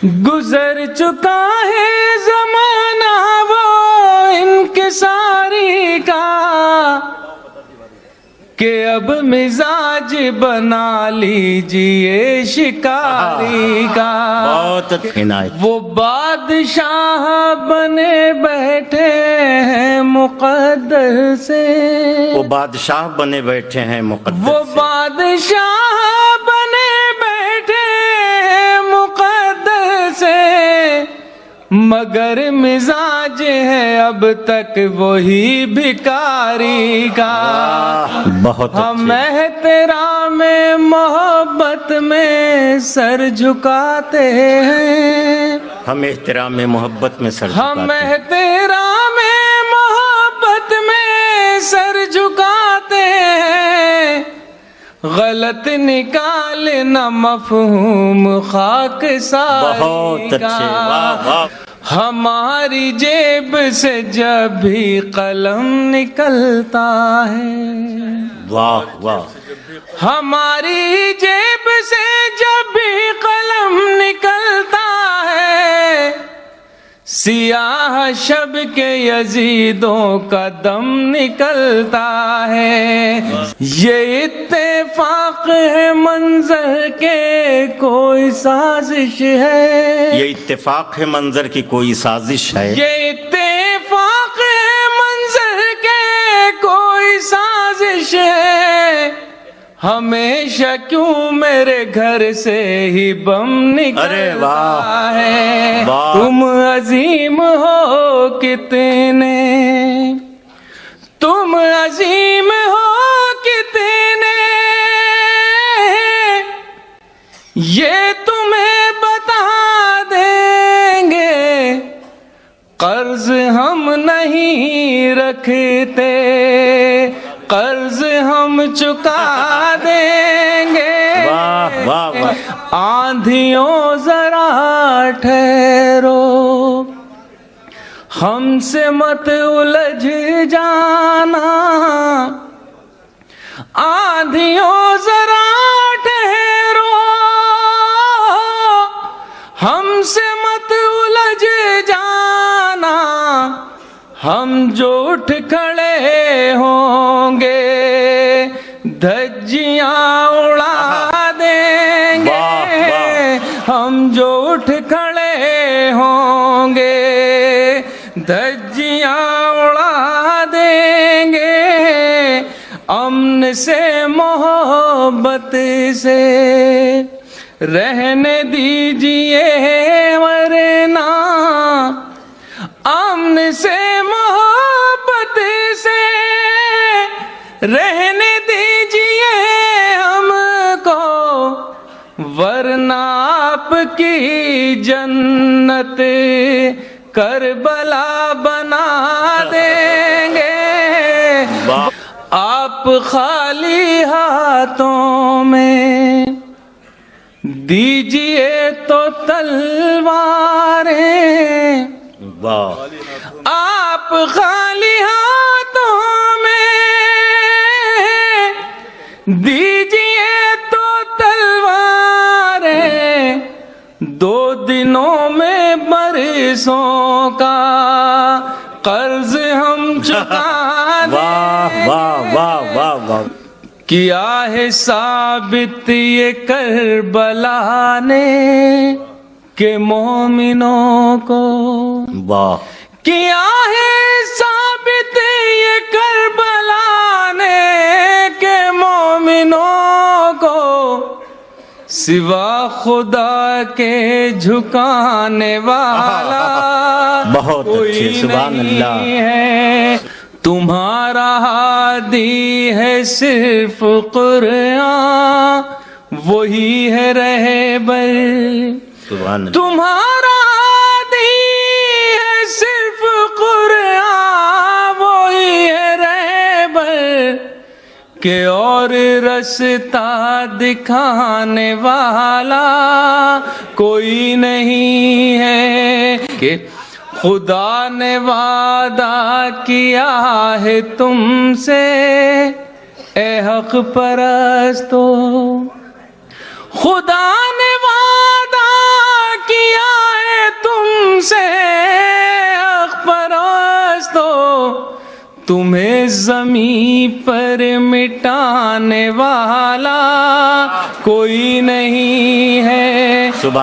گزر چکا ہے زمانہ وہ انکساری کا کہ اب مزاج بنا لیجئے شکاری کا. بہت عنایت. وہ بادشاہ بنے بیٹھے ہیں مقدر سے. وہ بادشاہ بنے بیٹھے ہیں مقدس وہ سے. بادشاہ بنے بیٹھے ہیں مقدر سے مگر مزاج ہے اب تک وہی بھکاری کا. بہت ہم اچھے. احترام محبت میں سر جھکاتے ہیں. ہم احترام محبت میں سر ہم جھکاتے ہیں. احترام محبت میں سر جھکاتے ہیں. غلط نکالنا مفہوم خاک ساری بہت اچھے. واہ واہ. ہماری جیب سے جب بھی قلم نکلتا ہے. واہ واہ. ہماری جیب سے جب بھی قلم نکلتا ہے سیاہ شب کے یزیدوں کا دم نکلتا ہے. یہ اتفاق ہے منظر کے کوئی سازش ہے. یہ اتفاق ہے منظر کی کوئی سازش ہے. یہ اتفاق ہے منظر کے کوئی سازش ہے. ہمیشہ کیوں میرے گھر سے ہی بم نکلتا ہے. تم عظیم ہو کتنے، تم عظیم ہو کتنے، یہ تمہیں بتا دیں گے. قرض ہم نہیں رکھتے، قرض ہم چکا دیں گے. واہ واہ واہ. آندھیوں ذرا ٹھہرو، ہم سے مت الجھ جانا. آندھیوں ذرا ٹھہرو، ہم سے مت الجھ جانا. ہم جو اٹھ کھڑے ہوں گے دھجیاں اڑا دیں گے. ہم جو اٹھ کھڑے ہوں گے دھجیاں اڑا دیں گے. امن سے محبت سے رہنے دیجئے ورنہ، امن سے محبت سے رہنے دیجئے ہم کو ورنہ آپ کی جنت کربلا بنا دیں گے. آپ خالی ہاتھوں میں دیجئے تو تلواریں. واہ. آپ خالی ہاتھوں میں دیجئے تو تلواریں. 2 دنوں میں برسوں کا قرض ہم چکا دیں. واہ واہ واہ واہ واہ. کیا ہے ثابت یہ کربلا نے کہ مومنوں کو. واہ. کیا ہے ثابت یہ کربلا نے کہ مومنوں کو سوا خدا کے جھکانے والا بہت اچھے. سبحان اللہ. ہے. تمہارا ہادی ہے صرف قرآن، وہی ہے رہبر. سبحان اللہ. تمہارا ہادی ہے صرف قرآن، وہی ہے رہبر. کہ اور رستہ دکھانے والا کوئی نہیں ہے. کہ خدا نے وعدہ کیا ہے تم سے اے حق پرستو. خدا نے وعدہ کیا تمہیں زمین پر مٹانے والا کوئی نہیں ہے. سبحان